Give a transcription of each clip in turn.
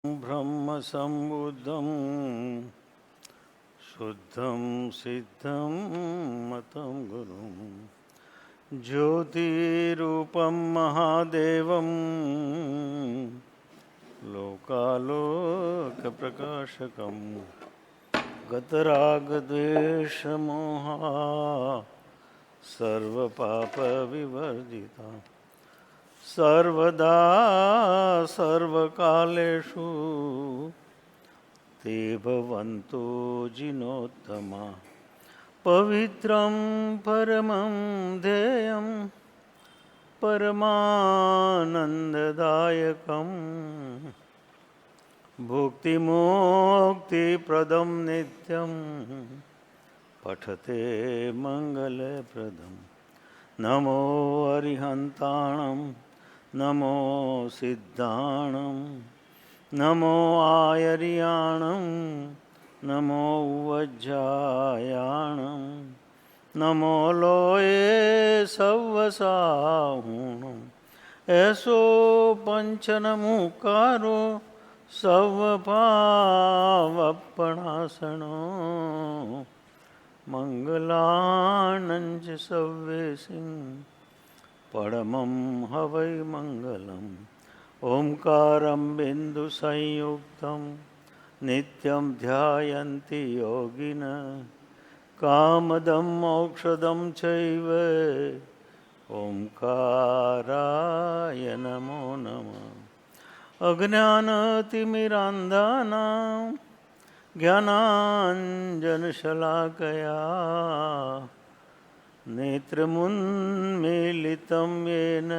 ब्रह्म संबुद्धं शुद्धं सिद्धं मतं गुरुं ज्योतिरूपं महादेवं लोकालोकप्रकाशकं गतरागद्वेषमोहा सर्वपापविवर्जिता सर्वदा सर्वकालेषु ते भवन्तु जिनोत्तमा पवित्रं परमं ध्येयं परमानन्ददायकं भुक्तिमुक्तिप्रदं नित्यं पठते मङ्गलप्रदं नमो अरिहन्ताणं नमो सिद्धाणं नमो आयर्याणं नमो वज्रायाणं नमो लोये सव्वसाहुणं ऐसो पंचनमुकारो सव्वपावपणासनो मंगलानंच सव्वेसिं परमं हवै मंगलम् ओंकारं बिंदुसंयुक्तं नित्यं ध्यायन्ति योगिनः कामदं मोक्षदं चैव ओंकाराय नमो नमः अज्ञानतिमिरान्धानां ज्ञानाञ्जनशलाकया नेत्रमुन्मीलितं येन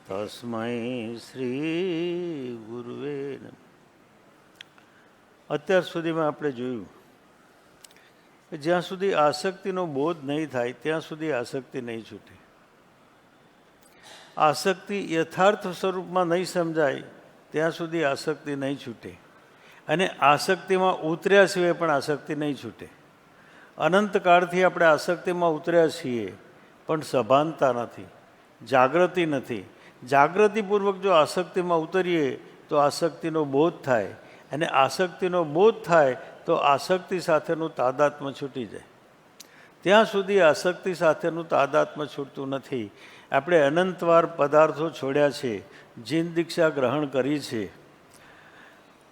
तस्मै શ્રી ગુરુવે નમઃ. અત્યાર સુધીમાં આપણે જોયું કે જ્યાં સુધી આસક્તિનો બોધ નહીં થાય ત્યાં સુધી આસક્તિ નહીં છૂટે. આસક્તિ યથાર્થ સ્વરૂપમાં નહીં સમજાય ત્યાં સુધી આસક્તિ નહીં છૂટે. અને આસક્તિમાં ઉતર્યા સિવાય પણ આસક્તિ નહીં છૂટે. અનંતકાળથી આપણે આસક્તિમાં ઉતર્યા છીએ પણ સભાનતા નથી, જાગૃતિ નથી. જાગૃતિપૂર્વક જો આસક્તિમાં ઉતરીએ તો આસક્તિનો બોધ થાય, અને આસક્તિનો બોધ થાય તો આસક્તિ સાથેનું તાદાત્મ્ય છૂટી જાય. ત્યાં સુધી આસક્તિ સાથેનું તાદાત્મ્ય છૂટતું નથી. આપણે અનંતવાર પદાર્થો છોડ્યા છે, જીન દીક્ષા ગ્રહણ કરી છે.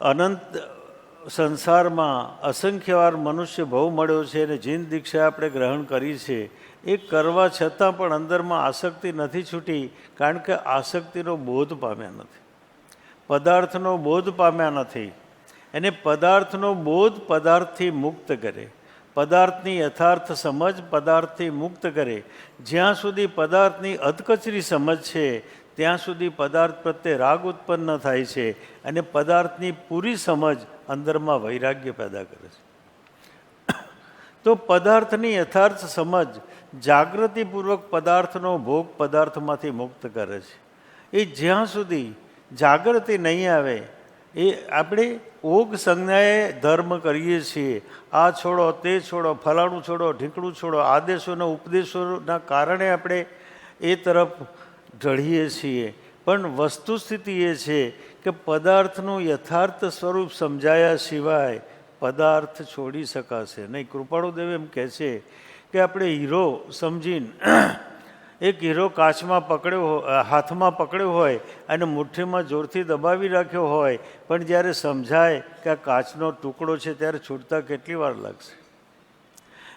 અનંત સંસારમાં અસંખ્યવાર મનુષ્ય ભવ મળ્યો છે અને જીન દીક્ષા આપણે ગ્રહણ કરી છે. એ કરવા છતાં પણ અંદરમાં આસક્તિ નથી છૂટી, કારણ કે આસક્તિનો બોધ પામ્યા નથી, પદાર્થનો બોધ પામ્યા નથી. અને પદાર્થનો બોધ પદાર્થથી મુક્ત કરે, પદાર્થની યથાર્થ સમજ પદાર્થથી મુક્ત કરે. જ્યાં સુધી પદાર્થની અધકચરી સમજ છે ત્યાં સુધી પદાર્થ પ્રત્યે રાગ ઉત્પન્ન થાય છે, અને પદાર્થની પૂરી સમજ અંદરમાં વૈરાગ્ય પેદા કરે છે. તો પદાર્થની યથાર્થ સમજ જાગૃતિપૂર્વક પદાર્થનો ભોગ પદાર્થમાંથી મુક્ત કરે છે. એ જ્યાં સુધી જાગૃતિ નહીં આવે એ આપણે ઓગ સંજ્ઞાએ ધર્મ કરીએ છીએ. આ છોડો, તે છોડો, ફલાણું છોડો, ઢીકણું છોડો, આદેશોના ઉપદેશોના કારણે આપણે એ તરફ ઢળીએ છીએ. પણ વસ્તુસ્થિતિ એ છે કે પદાર્થનું યથાર્થ સ્વરૂપ સમજાયા સિવાય પદાર્થ છોડી શકાશે નહીં. કૃપાળુદેવ એમ કહે છે કે આપણે હીરો સમજીને એક હીરો કાચમાં પકડ્યો, હાથમાં પકડ્યો હોય અને મુઠ્ઠીમાં જોરથી દબાવી રાખ્યો હોય, પણ જ્યારે સમજાય કે આ કાચનો ટુકડો છે ત્યારે છૂટતા કેટલી વાર લાગશે.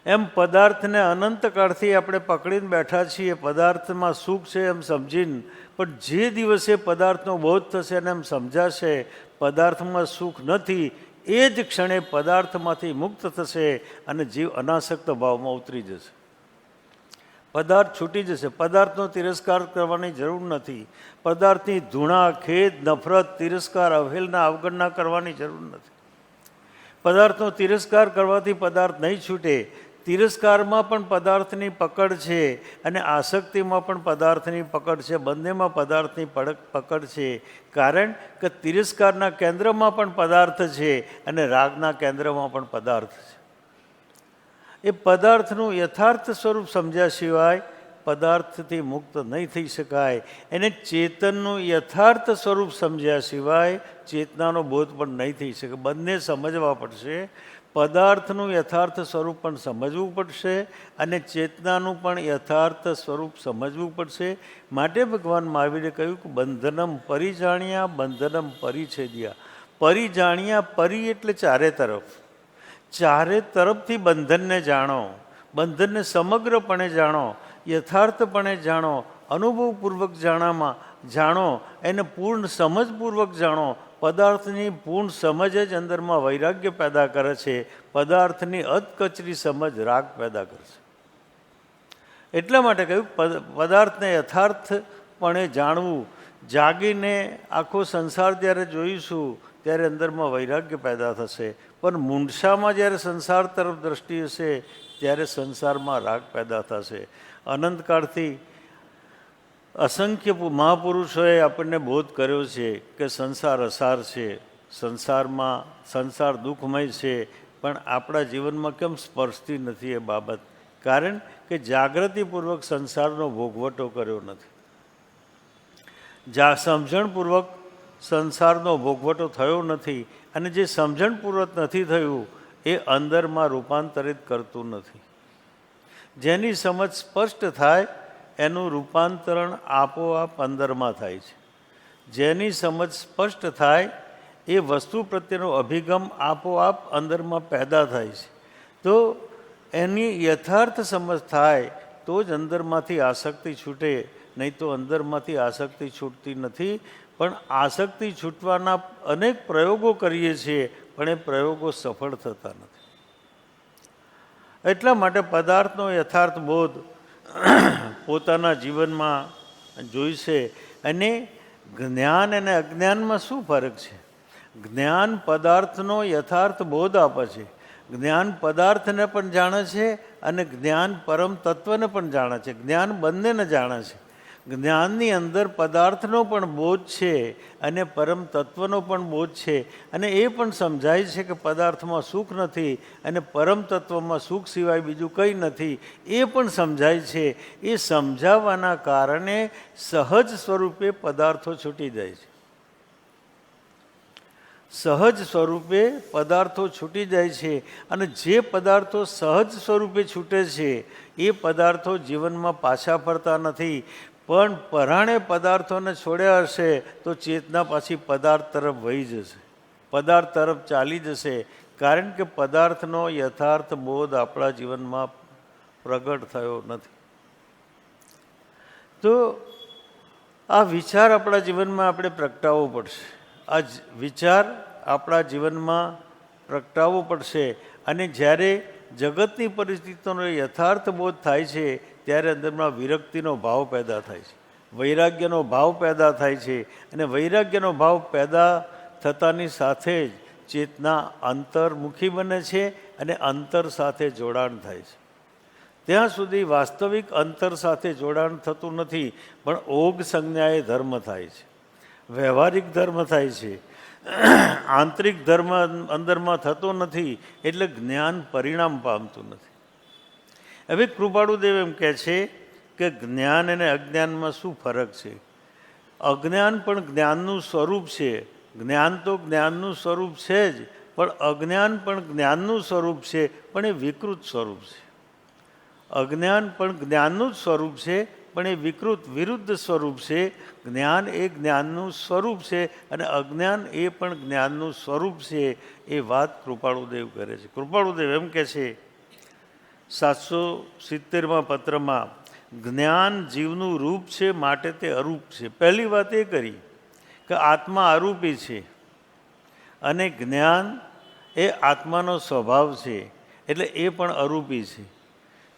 એમ પદાર્થને અનંતકાળથી આપણે પકડીને બેઠા છીએ, પદાર્થમાં સુખ છે એમ સમજીને. પણ જે દિવસે પદાર્થનો બોધ થશે અને એમ સમજાશે પદાર્થમાં સુખ નથી, એ જ ક્ષણે પદાર્થમાંથી મુક્ત થશે અને જીવ અનાસક્ત ભાવમાં ઉતરી જશે. પદાર્થ છૂટી જશે. પદાર્થનો તિરસ્કાર કરવાની જરૂર નથી. પદાર્થની ધૂણા, ખેદ, નફરત, તિરસ્કાર, અવહેલના, અવગણના કરવાની જરૂર નથી. પદાર્થનો તિરસ્કાર કરવાથી પદાર્થ નહીં છૂટે. તિરસ્કારમાં પણ પદાર્થની પકડ છે અને આસક્તિમાં પણ પદાર્થની પકડ છે. બંનેમાં પદાર્થની પકડ છે, કારણ કે તિરસ્કારના કેન્દ્રમાં પણ પદાર્થ છે અને રાગના કેન્દ્રમાં પણ પદાર્થ છે. એ પદાર્થનું યથાર્થ સ્વરૂપ સમજ્યા સિવાય પદાર્થથી મુક્ત નહીં થઈ શકાય. એને ચેતનનું યથાર્થ સ્વરૂપ સમજ્યા સિવાય ચેતનાનો બોધ પણ નહીં થઈ શકે. બંને સમજવા પડશે. પદાર્થનું યથાર્થ સ્વરૂપ પણ સમજવું પડશે અને ચેતનાનું પણ યથાર્થ સ્વરૂપ સમજવું પડશે. માટે ભગવાન મહાવીરે કહ્યું કે બંધનમ પરિજાણ્યા બંધનમ પરિછેદ્યા. પરિજાણ્યા, પરી એટલે ચારે તરફ. ચારે તરફથી બંધનને જાણો, બંધનને સમગ્રપણે જાણો, યથાર્થપણે જાણો, અનુભવપૂર્વક જાણો, એને પૂર્ણ સમજપૂર્વક જાણો. પદાર્થની પૂર્ણ સમજ જ અંદરમાં વૈરાગ્ય પેદા કરે છે. પદાર્થની અધકચરી સમજ રાગ પેદા કરે છે. એટલા માટે કહ્યું પદાર્થને યથાર્થપણે જાણવું. જાગીને આખો સંસાર જ્યારે જોઈશું ત્યારે અંદરમાં વૈરાગ્ય પેદા થશે. પણ મૂંઢશામાં જ્યારે સંસાર તરફ દ્રષ્ટિ હશે ત્યારે સંસારમાં રાગ પેદા થશે. અનંતકાળથી અસંખ્ય મહાપુરુષોએ આપણને બોધ કર્યો છે કે સંસાર અસાર છે, સંસાર દુઃખમય છે, પણ આપણા જીવનમાં કેમ સ્પર્શતી નથી એ બાબત? કારણ કે જાગૃતિપૂર્વક સંસારનો ભોગવટો કર્યો નથી. સમજણપૂર્વક સંસારનો ભોગવટો થયો નથી. અને જે સમજણપૂર્વક નથી થયું એ અંદરમાં રૂપાંતરિત કરતું નથી. જેની સમજ સ્પષ્ટ થાય એનું રૂપાંતરણ આપોઆપ અંદરમાં થાય છે. જેની સમજ સ્પષ્ટ થાય એ વસ્તુ પ્રત્યેનો અભિગમ આપોઆપ અંદરમાં પેદા થાય છે. તો એની યથાર્થ સમજ થાય તો જ અંદરમાંથી આસક્તિ છૂટે, નહીં તો અંદરમાંથી આસક્તિ છૂટતી નથી. પણ આસક્તિ છૂટવાના અનેક પ્રયોગો કરીએ છીએ, પણ એ પ્રયોગો સફળ થતા નથી. એટલા માટે પદાર્થનો યથાર્થ બોધ પોતાના જીવનમાં જોઈશે. અને જ્ઞાન અને અજ્ઞાનમાં શું ફરક છે? જ્ઞાન પદાર્થનો યથાર્થ બોધ આપે છે. જ્ઞાન પદાર્થને પણ જાણે છે અને જ્ઞાન પરમ તત્વને પણ જાણે છે. જ્ઞાન બંનેને જાણે છે. જ્ઞાનની અંદર પદાર્થનો પણ બોધ છે અને પરમ તત્વનો પણ બોધ છે. અને એ પણ સમજાય છે કે પદાર્થમાં સુખ નથી અને પરમ તત્વમાં સુખ સિવાય બીજું કંઈ નથી. એ પણ સમજાય છે. એ સમજાવવાના કારણે સહજ સ્વરૂપે પદાર્થો છૂટી જાય છે. સહજ સ્વરૂપે પદાર્થો છૂટી જાય છે. અને જે પદાર્થો સહજ સ્વરૂપે છૂટે છે એ પદાર્થો જીવનમાં પાછા ફરતા નથી. પણ પરાણે પદાર્થોને છોડ્યા હશે તો ચેતના પાછી પદાર્થ તરફ વહી જશે, પદાર્થ તરફ ચાલી જશે. કારણ કે પદાર્થનો યથાર્થ બોધ આપણા જીવનમાં પ્રગટ થયો નથી. તો આ વિચાર આપણા જીવનમાં આપણે પ્રગટાવવો પડશે. આ વિચાર આપણા જીવનમાં પ્રગટાવવો પડશે. અને જ્યારે જગતની પરિસ્થિતિનો યથાર્થ બોધ થાય છે ત્યારે અંદરમાં વિરક્તિનો ભાવ પેદા થાય છે, વૈરાગ્યનો ભાવ પેદા થાય છે. અને વૈરાગ્યનો ભાવ પેદા થતાની સાથે જ ચેતના અંતર્મુખી બને છે અને અંતર સાથે જોડાણ થાય છે. ત્યાં સુધી વાસ્તવિક અંતર સાથે જોડાણ થતું નથી, પણ ઓગ સંજ્ઞાએ ધર્મ થાય છે, વ્યવહારિક ધર્મ થાય છે. આંતરિક ધર્મ અંદરમાં થતો નથી, એટલે જ્ઞાન પરિણામ પામતું નથી. હવે કૃપાળુદેવ એમ કહે છે કે જ્ઞાન અને અજ્ઞાનમાં શું ફરક છે? અજ્ઞાન પણ જ્ઞાનનું સ્વરૂપ છે. જ્ઞાન તો જ્ઞાનનું સ્વરૂપ છે જ, પણ અજ્ઞાન પણ જ્ઞાનનું સ્વરૂપ છે, પણ એ વિકૃત સ્વરૂપ છે. અજ્ઞાન પણ જ્ઞાનનું જ સ્વરૂપ છે, પણ એ વિરુદ્ધ સ્વરૂપ છે. જ્ઞાન એ જ્ઞાનનું સ્વરૂપ છે અને અજ્ઞાન એ પણ જ્ઞાનનું સ્વરૂપ છે. એ વાત કૃપાળુદેવ કરે છે. કૃપાળુદેવ એમ કહે છે 770માં પત્રમાં, જ્ઞાન જીવનું રૂપ છે માટે તે અરૂપ છે. પહેલી વાત એ કરી કે આત્મા અરૂપી છે અને જ્ઞાન એ આત્માનો સ્વભાવ છે, એટલે એ પણ અરૂપી છે.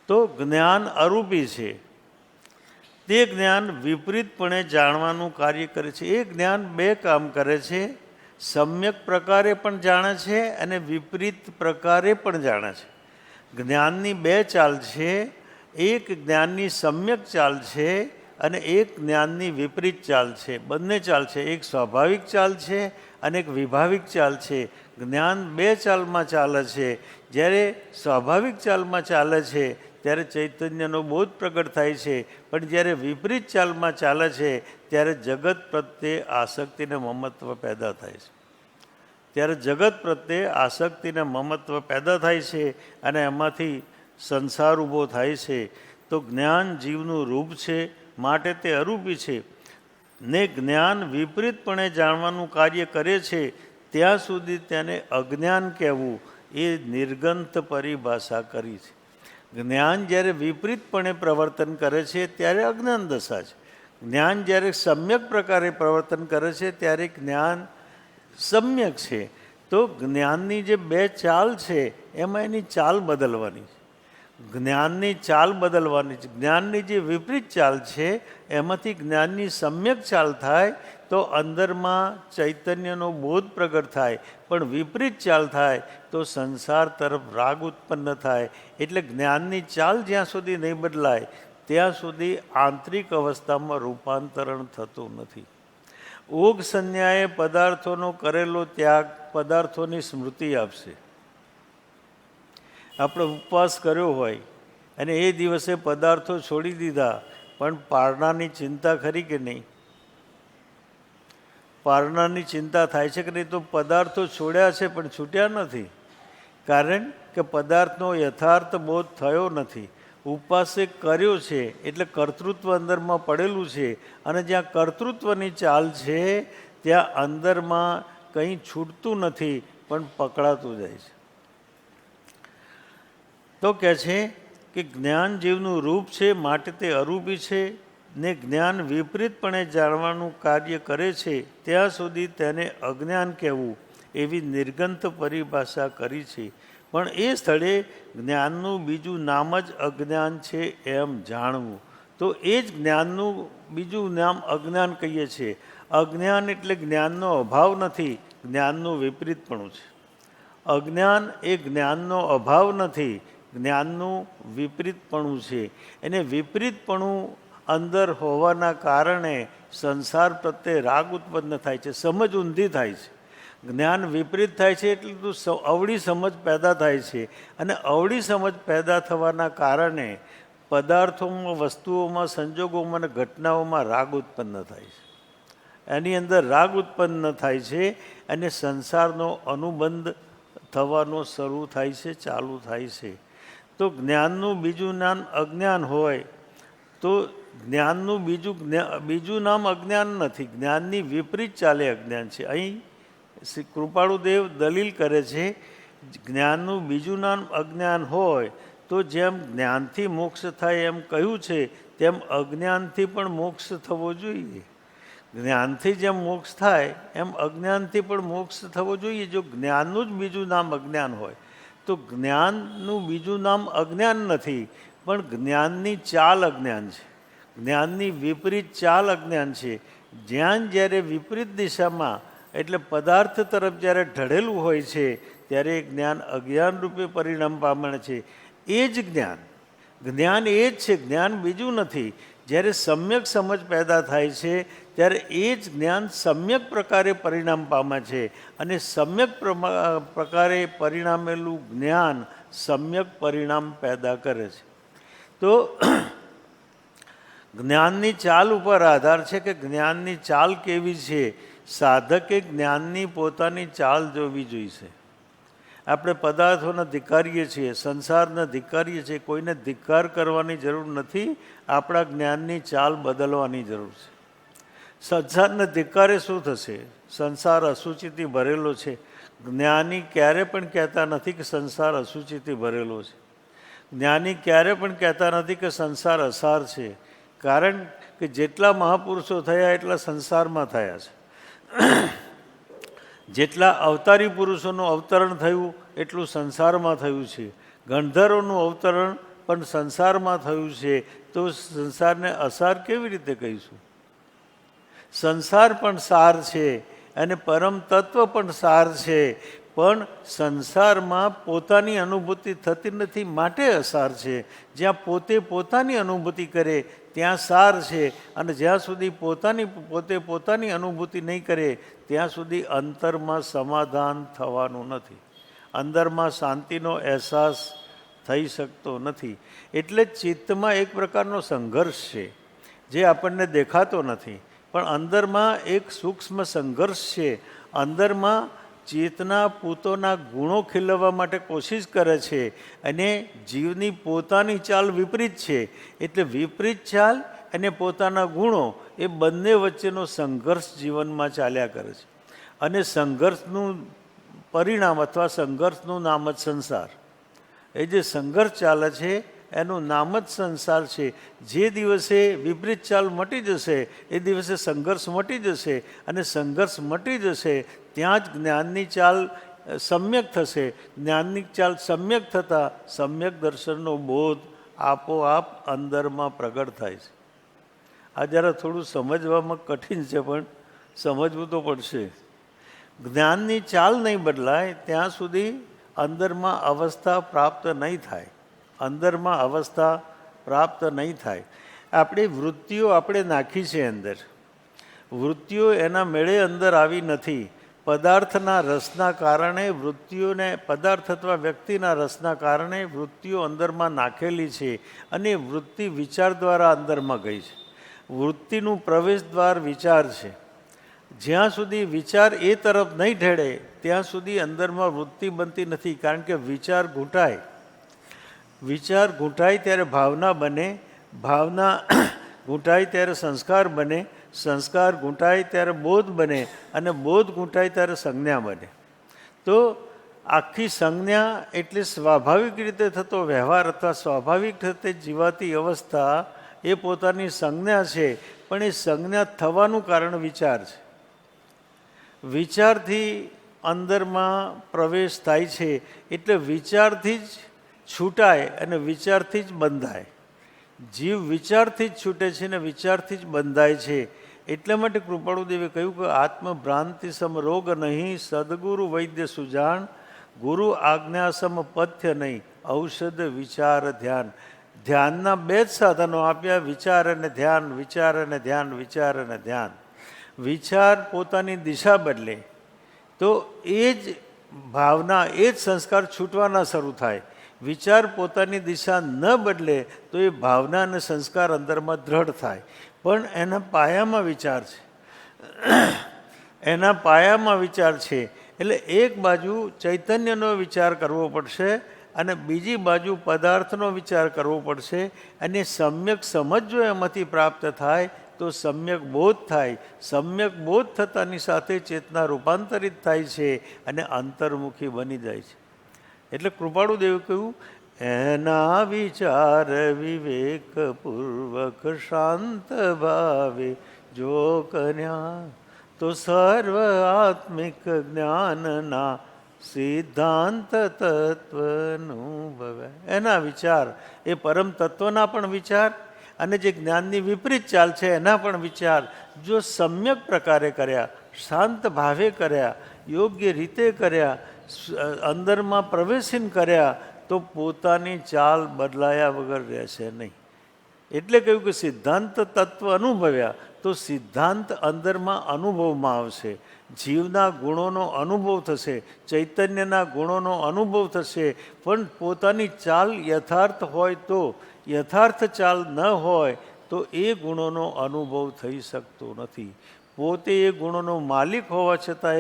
તો જ્ઞાન અરૂપી છે. તે જ્ઞાન વિપરીતપણે જાણવાનું કાર્ય કરે છે. એ જ્ઞાન બે કામ કરે છે. સમ્યક પ્રકારે પણ જાણે છે અને વિપરીત પ્રકારે પણ જાણે છે. જ્ઞાનની બે ચાલ છે. એક જ્ઞાનની સમ્યક ચાલ છે અને એક જ્ઞાનની વિપરીત ચાલ છે. બંને ચાલ છે. એક સ્વાભાવિક ચાલ છે અને એક વિભાવિક ચાલ છે. જ્ઞાન બે ચાલમાં ચાલે છે. જ્યારે સ્વાભાવિક ચાલમાં ચાલે છે ત્યારે ચૈતન્યનો બોધ પ્રગટ થાય છે, પણ જ્યારે વિપરીત ચાલમાં ચાલે છે ત્યારે જગત પ્રત્યે આસક્તિને મમત્વ પેદા થાય છે. ત્યારે જગત પ્રત્યે આસક્તિને મમત્વ પેદા થાય છે અને એમાંથી સંસાર ઊભો થાય છે. તો જ્ઞાન જીવનું રૂપ છે, માટે તે અરૂપી છે ને જ્ઞાન વિપરીતપણે જાણવાનું કાર્ય કરે છે ત્યાં સુધી તેને અજ્ઞાન કહેવું એ નિર્ગંથ પરિભાષા કરી છે. જ્ઞાન જ્યારે વિપરીતપણે પ્રવર્તન કરે છે ત્યારે અજ્ઞાન દશા છે. જ્ઞાન જ્યારે સમ્યક પ્રકારે પ્રવર્તન કરે છે ત્યારે જ્ઞાન સમ્યક છે. તો જ્ઞાનની જે બે ચાલ છે એમાં એની ચાલ બદલવાની છે. જ્ઞાનની ચાલ બદલવાની છે. જ્ઞાનની જે વિપરીત ચાલ છે એમાંથી જ્ઞાનની સમ્યક ચાલ થાય તો અંદરમાં ચૈતન્યનો બોધ પ્રગટ થાય, પણ વિપરીત ચાલ થાય તો સંસાર તરફ રાગ ઉત્પન્ન થાય. એટલે જ્ઞાનની ચાલ જ્યાં સુધી નહીં બદલાય ત્યાં સુધી આંતરિક અવસ્થામાં રૂપાંતરણ થતું નથી. ઓગ સંન્યાએ પદાર્થોનો કરેલો ત્યાગ પદાર્થોની સ્મૃતિ આપશે. આપણે ઉપવાસ કર્યો હોય અને એ દિવસે પદાર્થો છોડી દીધા, પણ પારણાની ચિંતા ખરી કે નહીં? પારણાની ચિંતા થાય છે કે નહીં? તો પદાર્થો છોડ્યા છે પણ છૂટ્યા નથી, કારણ કે પદાર્થનો યથાર્થ બોધ થયો નથી. ઉપવાસે કર્યો છે એટલે કર્તૃત્વ અંદરમાં પડેલું છે, અને જ્યાં કર્તૃત્વની ચાલ છે ત્યાં અંદરમાં કંઈ છૂટતું નથી પણ પકડાતું જાય છે. તો કહે છે કે જ્ઞાન જીવનું રૂપ છે, માટે તે અરૂપી છે ને જ્ઞાન વિપરીતપણે જાણવાનું કાર્ય કરે છે ત્યાં સુધી તેને અજ્ઞાન કહેવું એવી નિર્ગંથ પરિભાષા કરી છે. પણ એ સ્થળે જ્ઞાનનું બીજું નામ જ અજ્ઞાન છે એમ જાણવું. તો એ જ જ્ઞાનનું બીજું નામ અજ્ઞાન કહીએ છીએ. અજ્ઞાન એટલે જ્ઞાનનો અભાવ નથી, જ્ઞાનનું વિપરીતપણું છે. અજ્ઞાન એ જ્ઞાનનો અભાવ નથી, જ્ઞાનનું વિપરીતપણું છે. એને વિપરીતપણું અંદર હોવાના કારણે સંસાર પ્રત્યે રાગ ઉત્પન્ન થાય છે, સમજ ઊંધી થાય છે. જ્ઞાન વિપરીત થાય છે એટલે તો અવળી સમજ પેદા થાય છે, અને અવળી સમજ પેદા થવાના કારણે પદાર્થોમાં, વસ્તુઓમાં, સંજોગોમાં અને ઘટનાઓમાં રાગ ઉત્પન્ન થાય છે. એની અંદર રાગ ઉત્પન્ન થાય છે અને સંસારનો અનુબંધ થવાનો શરૂ થાય છે, ચાલુ થાય છે. તો જ્ઞાનનું બીજું નામ અજ્ઞાન હોય તો જ્ઞાનનું બીજું નામ અજ્ઞાન નથી, જ્ઞાનની વિપરીત ચાલે અજ્ઞાન છે. અહીં શ્રી કૃપાળુદેવ દલીલ કરે છે, જ્ઞાનનું બીજું નામ અજ્ઞાન હોય તો જેમ જ્ઞાનથી મોક્ષ થાય એમ કહ્યું છે, તેમ અજ્ઞાનથી પણ મોક્ષ થવો જોઈએ. જ્ઞાનથી જેમ મોક્ષ થાય એમ અજ્ઞાનથી પણ મોક્ષ થવો જોઈએ. જો જ્ઞાનનું જ બીજું નામ અજ્ઞાન હોય તો જ્ઞાનનું બીજું નામ અજ્ઞાન નથી, પણ જ્ઞાનની ચાલ અજ્ઞાન છે. જ્ઞાનની વિપરીત ચાલ અજ્ઞાન છે. જ્ઞાન જ્યારે વિપરીત દિશામાં એટલે પદાર્થ તરફ જ્યારે ઢળેલું હોય છે ત્યારે જ્ઞાન અજ્ઞાન રૂપે પરિણામ પામે છે. એ જ જ્ઞાન, જ્ઞાન એ જ છે, જ્ઞાન બીજું નથી. જ્યારે સમ્યક સમજ પેદા થાય છે ત્યારે એ જ જ્ઞાન સમ્યક પ્રકારે પરિણામ પામે છે, અને સમ્યક પ્રકારે પરિણામેલું જ્ઞાન સમ્યક પરિણામ પેદા કરે છે. તો જ્ઞાનની ચાલ ઉપર આધાર છે કે જ્ઞાનની ચાલ કેવી છે. સાધકે જ્ઞાનની પોતાની ચાલ જોવી જોઈશે. આપણે પદાર્થોને ધિક્કારીએ છીએ, સંસારને ધિક્કારીએ છીએ, કોઈને ધિક્કાર કરવાની જરૂર નથી, આપણા જ્ઞાનની ચાલ બદલવાની જરૂર છે. સંસારને ધિક્કારે શું થશે? સંસાર અસુચિથી ભરેલો છે. જ્ઞાની ક્યારે પણ કહેતા નથી કે સંસાર અસુચિથી ભરેલો છે. જ્ઞાની ક્યારે પણ કહેતા નથી કે સંસાર અસાર છે, કારણ કે જેટલા મહાપુરુષો થયા એટલા સંસારમાં થયા છે. જેટલા અવતારી પુરુષોનું અવતરણ થયું એટલું સંસારમાં થયું છે. ગણધરોનું અવતરણ પણ સંસારમાં થયું છે. તો સંસારને અસાર કેવી રીતે કહીશું? સંસાર પણ સાર છે અને પરમ તત્વ પણ સાર છે, પણ સંસારમાં પોતાની અનુભૂતિ થતી નથી માટે અસાર છે. જ્યાં પોતે પોતાની અનુભૂતિ કરે ત્યાં સાર છે, અને જ્યાં સુધી પોતે પોતાની અનુભૂતિ નહીં કરે ત્યાં સુધી અંતરમાં સમાધાન થવાનું નથી. અંદરમાં શાંતિનો અહેસાસ થઈ શકતો નથી. એટલે જ ચિત્તમાં એક પ્રકારનો સંઘર્ષ છે જે આપણને દેખાતો નથી, પણ અંદરમાં એક સૂક્ષ્મ સંઘર્ષ છે. અંદરમાં ચેતના પોતાના ગુણો ખીલવવા માટે કોશિશ કરે છે અને જીવની પોતાની ચાલ વિપરીત છે. એટલે વિપરીત ચાલ અને પોતાના ગુણો એ બંને વચ્ચેનો સંઘર્ષ જીવનમાં ચાલ્યા કરે છે. અને સંઘર્ષનું પરિણામ અથવા સંઘર્ષનું નામ જ સંસાર. એ જે સંઘર્ષ ચાલે છે એનું નામ જ સંસાર છે. જે દિવસે વિપરીત ચાલ મટી જશે એ દિવસે સંઘર્ષ મટી જશે, અને સંઘર્ષ મટી જશે ત્યાં જ જ્ઞાનની ચાલ સમ્યક થશે. જ્ઞાનની ચાલ સમ્યક થતાં સમ્યક દર્શનનો બોધ આપોઆપ અંદરમાં પ્રગટ થાય છે. આ જરા થોડું સમજવામાં કઠિન છે, પણ સમજવું તો પડશે. જ્ઞાનની ચાલ નહીં બદલાય ત્યાં સુધી અંદરમાં અવસ્થા પ્રાપ્ત નહીં થાય. અંદરમાં અવસ્થા પ્રાપ્ત નહીં થાય. આપણી વૃત્તિઓ આપણે નાખી છે અંદર. વૃત્તિઓ એના મેળે અંદર આવી નથી. પદાર્થના રસના કારણે વૃત્તિઓને, પદાર્થ અથવા વ્યક્તિના રસના કારણે વૃત્તિઓ અંદરમાં નાખેલી છે, અને વૃત્તિ વિચાર દ્વારા અંદરમાં ગઈ છે. વૃત્તિનું પ્રવેશ દ્વાર વિચાર છે. જ્યાં સુધી વિચાર એ તરફ નહીં ઢળે ત્યાં સુધી અંદરમાં વૃત્તિ બનતી નથી. કારણ કે વિચાર ઘૂંટાય. વિચાર ઘૂંટાય ત્યારે ભાવના બને, ભાવના ઘૂંટાય ત્યારે સંસ્કાર બને, સંસ્કાર ઘૂંટાય ત્યારે બોધ બને, અને બોધ ઘૂંટાય ત્યારે સંજ્ઞા બને. તો આખી સંજ્ઞા એટલે સ્વાભાવિક રીતે થતો વ્યવહાર અથવા સ્વાભાવિક રીતે જીવાતી અવસ્થા એ પોતાની સંજ્ઞા છે. પણ એ સંજ્ઞા થવાનું કારણ વિચાર છે. વિચારથી અંદરમાં પ્રવેશ થાય છે. એટલે વિચારથી જ છૂટાય અને વિચારથી જ બંધાય. જીવ વિચારથી જ છૂટે છે ને વિચારથી જ બંધાય છે. એટલા માટે કૃપાળુદેવે કહ્યું કે આત્મભ્રાંતિ સમ રોગ નહીં, સદગુરુ વૈદ્ય સુજાણ, ગુરુ આજ્ઞા સમ પથ્ય નહીં, ઔષધ વિચાર ધ્યાન. ધ્યાનના બે જ સાધનો આપ્યા, વિચાર અને ધ્યાન, વિચાર અને ધ્યાન, વિચાર અને ધ્યાન. વિચાર પોતાની દિશા બદલે તો એ જ ભાવના, એ જ સંસ્કાર છૂટવાના શરૂ થાય. વિચાર પોતાની દિશા ન બદલે તો એ ભાવના અને સંસ્કાર અંદરમાં દ્રઢ થાય. પણ એના પાયામાં વિચાર છે. એના પાયામાં વિચાર છે. એટલે એક બાજુ ચૈતન્યનો વિચાર કરવો પડશે અને બીજી બાજુ પદાર્થનો વિચાર કરવો પડશે. અને સમ્યક સમજ જો એમાંથી પ્રાપ્ત થાય તો સમ્યક બોધ થાય. સમ્યક બોધ થતાની સાથે ચેતના રૂપાંતરિત થાય છે અને અંતર્મુખી બની જાય છે. એટલે કૃપાળુદેવે કહ્યું, એના વિચાર વિવેકપૂર્વક શાંત ભાવે જો કર્યા તો સર્વ આત્મિક જ્ઞાનના સિદ્ધાંત તત્વનું ભવે. એના વિચાર એ પરમ તત્વના પણ વિચાર અને જે જ્ઞાનની વિપરીત ચાલ છે એના પણ વિચાર જો સમ્યક પ્રકારે કર્યા, શાંત ભાવે કર્યા, યોગ્ય રીતે કર્યા, અંદરમાં પ્રવેશીને કર્યા તો પોતાની ચાલ બદલાયા વગર રહેશે નહીં. એટલે કહ્યું કે સિદ્ધાંત તત્વ અનુભવ્યા તો સિદ્ધાંત અંદરમાં અનુભવમાં આવશે. જીવના ગુણોનો અનુભવ થશે, ચૈતન્યના ગુણોનો અનુભવ થશે. પણ પોતાની ચાલ યથાર્થ હોય તો, યથાર્થ ચાલ ન હોય તો એ ગુણોનો અનુભવ થઈ શકતો નથી. પોતે એ ગુણોનો માલિક હોવા છતાં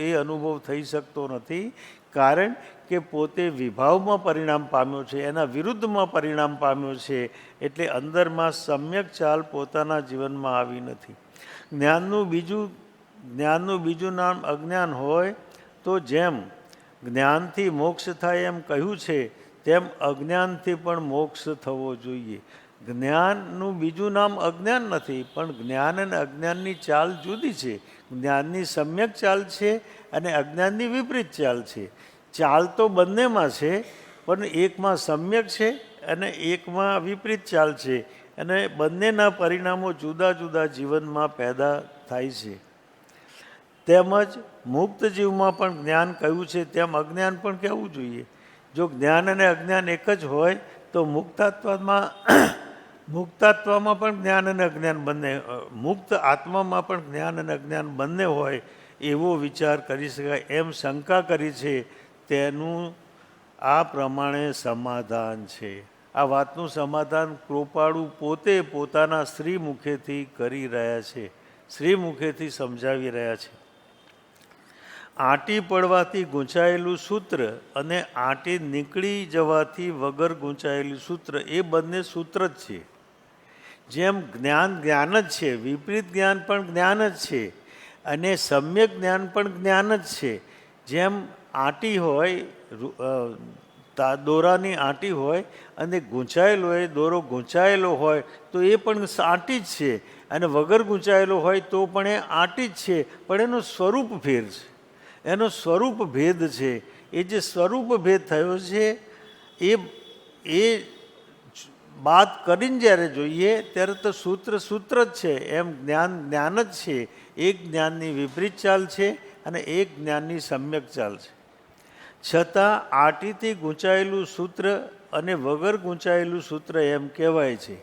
એ અનુભવ થઈ શકતો નથી. કારણ કે પોતે વિભાવમાં પરિણામ પામ્યો છે, એના વિરુદ્ધમાં પરિણામ પામ્યો છે. એટલે અંદરમાં સમ્યક ચાલ પોતાના જીવનમાં આવી નથી. જ્ઞાનનું બીજું નામ અજ્ઞાન હોય તો જેમ જ્ઞાનથી મોક્ષ થાય એમ કહ્યું છે, તેમ અજ્ઞાનથી પણ મોક્ષ થવો જોઈએ. જ્ઞાનનું બીજું નામ અજ્ઞાન નથી, પણ જ્ઞાન અને અજ્ઞાનની ચાલ જુદી છે. જ્ઞાનની સમ્યક ચાલ છે અને અજ્ઞાનની વિપરીત ચાલ છે. ચાલ તો બંનેમાં છે, પણ એકમાં સમ્યક છે અને એકમાં વિપરીત ચાલ છે. અને બંનેના પરિણામો જુદા જુદા જીવનમાં પેદા થાય છે. તેમજ મુક્ત જીવમાં પણ જ્ઞાન કહ્યું છે તેમ અજ્ઞાન પણ કહેવું જોઈએ. જો જ્ઞાન અને અજ્ઞાન એક જ હોય તો મુક્તાત્મામાં પણ જ્ઞાન અને અજ્ઞાન બંને, મુક્ત આત્મામાં પણ જ્ઞાન અને અજ્ઞાન બંને હોય એવો વિચાર કરી શકાય. એમ શંકા કરી છે તેનું આ પ્રમાણે સમાધાન છે. આ વાતનું સમાધાન કૃપાળુ પોતે પોતાના શ્રી મુખેથી કરી રહ્યા છે, શ્રી મુખેથી સમજાવી રહ્યા છે. આંટી પડવાથી ગૂંચાયેલું સૂત્ર અને આંટી નીકળી જવાથી વગર ગૂંચાયેલું સૂત્ર એ બંને સૂત્ર જ છે. જેમ જ્ઞાન જ્ઞાન જ છે, વિપરીત જ્ઞાન પણ જ્ઞાન જ છે, અને સમ્યક જ્ઞાન પણ જ્ઞાન જ છે. જેમ આંટી હોય, દોરાની આંટી હોય અને ગૂંચાયેલો હોય, દોરો ગૂંચાયેલો હોય તો એ પણ આંટી જ છે, અને વગર ગૂંચાયેલો હોય તો પણ એ આંટી જ છે, પણ એનો સ્વરૂપ ફેર છે, એનો સ્વરૂપ ભેદ છે. એ જે સ્વરૂપ ભેદ થયો છે એ વાત કરીને જ્યારે જોઈએ ત્યારે તો સૂત્ર સૂત્ર જ છે, એમ જ્ઞાન જ્ઞાન જ છે. એક જ્ઞાનની વિપરીત ચાલ છે અને એક જ્ઞાનની સમ્યક ચાલ છે. છતાં આંટીથી ગૂંચાયેલું સૂત્ર અને વગર ગૂંચાયેલું સૂત્ર એમ કહેવાય છે.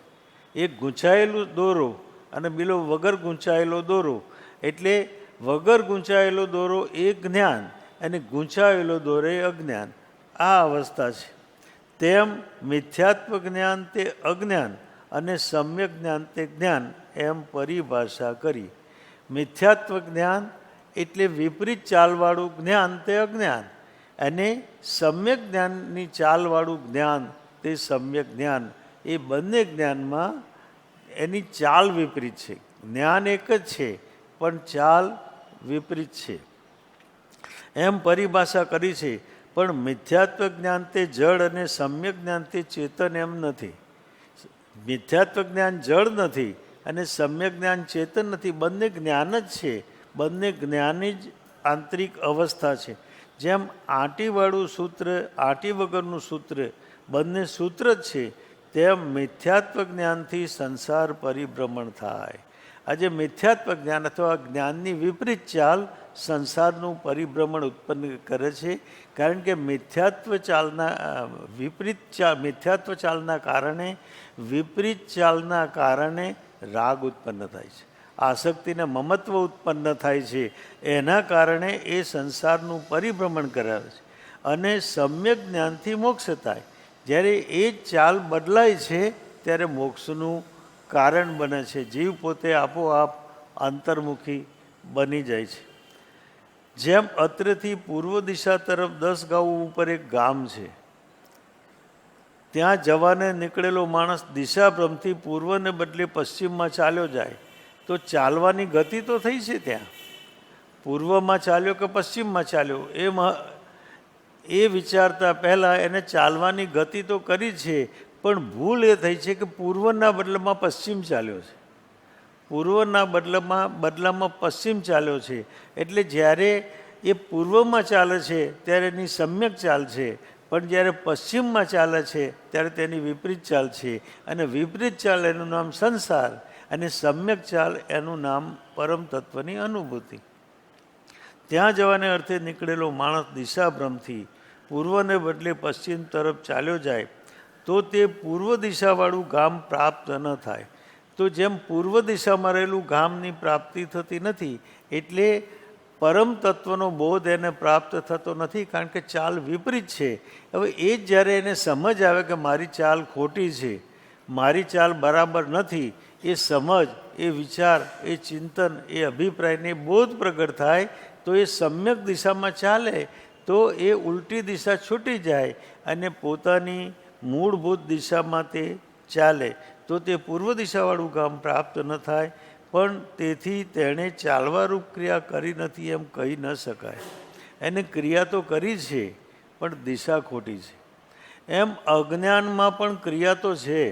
એક ગૂંચાયેલું દોરો અને બીજો વગર ગૂંચાયેલો દોરો, એટલે વગર ગૂંચાયેલો દોરો એ જ્ઞાન અને ગૂંચાયેલો દોરો એ અજ્ઞાન. આ અવસ્થા છે. તેમ મિથ્યાત્વ જ્ઞાન તે અજ્ઞાન અને સમ્યક જ્ઞાન તે જ્ઞાન એમ પરિભાષા કરી. મિથ્યાત્વ જ્ઞાન એટલે વિપરીત ચાલવાળું જ્ઞાન તે અજ્ઞાન, અને સમ્યક જ્ઞાનની ચાલવાળું જ્ઞાન તે સમ્યક જ્ઞાન. એ બંને જ્ઞાનમાં એની ચાલ વિપરીત છે. જ્ઞાન એક જ છે પણ ચાલ વિપરીત છે, એમ પરિભાષા કરી છે. પણ મિથ્યાત્વ જ્ઞાન તે જડ અને સમ્યક જ્ઞાન તે ચેતન એમ નથી. મિથ્યાત્વ જ્ઞાન જડ નથી અને સમ્યક જ્ઞાન ચેતન નથી. બંને જ્ઞાન જ છે, બંને જ્ઞાનની જ આંતરિક અવસ્થા છે. જેમ આંટીવાળું સૂત્ર, આંટી વગરનું સૂત્ર, બંને સૂત્ર જ છે, તેમ મિથ્યાત્વ જ્ઞાનથી સંસાર પરિભ્રમણ થાય. આજે મિથ્યાત્વ જ્ઞાન અથવા જ્ઞાનની વિપરીત ચાલ સંસારનું પરિભ્રમણ ઉત્પન્ન કરે છે. કારણ કે મિથ્યાત્વ ચાલના કારણે વિપરીત ચાલના કારણે રાગ ઉત્પન્ન થાય છે, આસક્તિને મમત્વ ઉત્પન્ન થાય છે. એના કારણે એ સંસારનું પરિભ્રમણ કરાવે છે. અને સમ્યક જ્ઞાનથી મોક્ષ થાય. જ્યારે એ જ ચાલ બદલાય છે ત્યારે મોક્ષનું કારણ બને છે. જીવ પોતે આપોઆપ અંતર્મુખી બની જાય છે. જેમ અત્રેથી પૂર્વ દિશા તરફ 10 ગાઉ ઉપર એક ગામ છે, ત્યાં જવાને નીકળેલો માણસ દિશાભ્રમથી પૂર્વને બદલે પશ્ચિમમાં ચાલ્યો જાય તો ચાલવાની ગતિ તો થઈ છે. ત્યાં પૂર્વમાં ચાલ્યો કે પશ્ચિમમાં ચાલ્યો એ વિચારતા પહેલાં એને ચાલવાની ગતિ તો કરી છે, પણ ભૂલ એ થઈ છે કે પૂર્વના બદલામાં પશ્ચિમ ચાલ્યો છે. પૂર્વના બદલામાં પશ્ચિમ ચાલ્યો છે. એટલે જ્યારે એ પૂર્વમાં ચાલે છે ત્યારે એની સમ્યક ચાલ છે, પણ જ્યારે પશ્ચિમમાં ચાલે છે ત્યારે તેની વિપરીત ચાલ છે. અને વિપરીત ચાલ એનું નામ સંસાર, અને સમ્યક ચાલ એનું નામ પરમ તત્વની અનુભૂતિ. ત્યાં જવાને અર્થે નીકળેલો માણસ દિશાભ્રમથી પૂર્વને બદલે પશ્ચિમ તરફ ચાલ્યો જાય તો તે પૂર્વ દિશાવાળું ગામ પ્રાપ્ત ન થાય. તો જેમ પૂર્વ દિશામાં રહેલું ગામની પ્રાપ્તિ થતી નથી, એટલે પરમ તત્વનો બોધ એને પ્રાપ્ત થતો નથી, કારણ કે ચાલ વિપરીત છે. હવે એ જ જ્યારે એને સમજ આવે કે મારી ચાલ ખોટી છે, મારી ચાલ બરાબર નથી, એ સમજ, એ વિચાર, એ ચિંતન, એ અભિપ્રાયને બોધ પ્રગટ થાય તો એ સમ્યક દિશામાં ચાલે તો એ ઉલટી દિશા છૂટી જાય અને પોતાની મૂળભૂત દિશામાં તે ચાલે તો તે પૂર્વ દિશાવાળું ગામ પ્રાપ્ત ન થાય. પણ તેથી તેણે ચાલવારૂપ ક્રિયા કરી નથી એમ કહી ન શકાય. એને ક્રિયા તો કરી છે પણ દિશા ખોટી છે. એમ અજ્ઞાનમાં પણ ક્રિયા તો છે,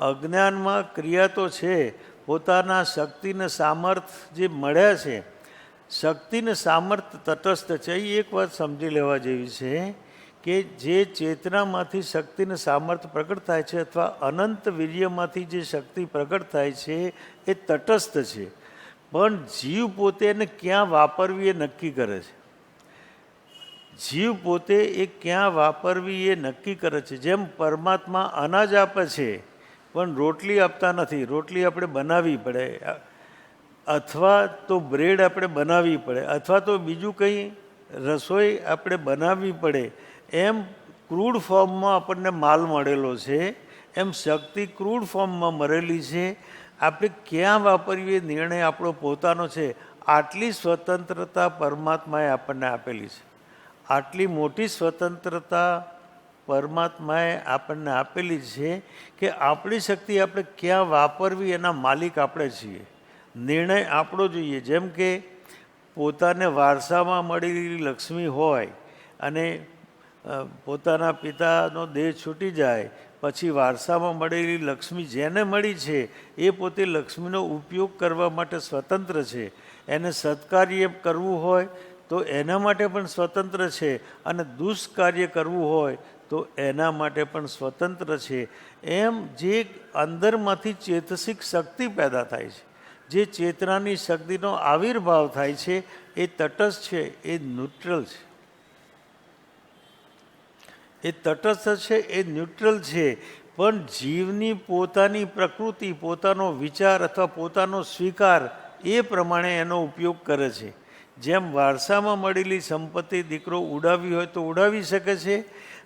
અજ્ઞાનમાં ક્રિયા તો છે. પોતાના શક્તિને સામર્થ જે મળ્યા છે, શક્તિને સામર્થ તટસ્થ છે. એ એક વાત સમજી લેવા જેવી છે કે જે ચેતનામાંથી શક્તિને સામર્થ પ્રગટ થાય છે અથવા અનંત વીર્યમાંથી જે શક્તિ પ્રગટ થાય છે એ તટસ્થ છે, પણ જીવ પોતે એને ક્યાં વાપરવી એ નક્કી કરે છે. જીવ પોતે એ ક્યાં વાપરવી એ નક્કી કરે છે. જેમ પરમાત્મા અનાજ આપે છે પણ રોટલી આપતા નથી. રોટલી આપણે બનાવવી પડે, અથવા તો બ્રેડ આપણે બનાવવી પડે, અથવા તો બીજું કંઈ રસોઈ આપણે બનાવવી પડે. એમ ક્રૂડ ફોર્મમાં આપણને માલ મળેલો છે, એમ શક્તિ ક્રૂડ ફોર્મમાં મરેલી છે. આપણે ક્યાં વાપરવી એ નિર્ણય આપણો પોતાનો છે. આટલી સ્વતંત્રતા પરમાત્માએ આપણને આપેલી છે. આટલી મોટી સ્વતંત્રતા પરમાત્માએ આપણને આપેલી છે કે આપણી શક્તિ આપણે ક્યાં વાપરવી એના માલિક આપણે છીએ. નિર્ણય આપણો જોઈએ. જેમ કે પોતાને વારસામાં મળેલી લક્ષ્મી હોય અને પોતાના પિતાનો દેહ છૂટી જાય પછી વારસામાં મળેલી લક્ષ્મી જેને મળી છે એ પોતે લક્ષ્મીનો ઉપયોગ કરવા માટે સ્વતંત્ર છે. એને સત્કાર્ય કરવું હોય તો એના માટે પણ સ્વતંત્ર છે અને દુષ્કાર્ય કરવું હોય તો એના માટે પણ સ્વતંત્ર છે. એમ જે અંદરમાંથી ચેતસિક શક્તિ પેદા થાય છે, જે ચેતનાની શક્તિનો આવિર્ભાવ થાય છે, એ તટસ્થ છે, એ ન્યુટ્રલ છે. એ તટસ્થ છે, એ ન્યુટ્રલ છે. પણ જીવની પોતાની પ્રકૃતિ, પોતાનો વિચાર અથવા પોતાનો સ્વીકાર એ પ્રમાણે એનો ઉપયોગ કરે છે. જેમ વારસામાં મળેલી સંપત્તિ દીકરો ઉડાવી હોય તો ઉડાવી શકે છે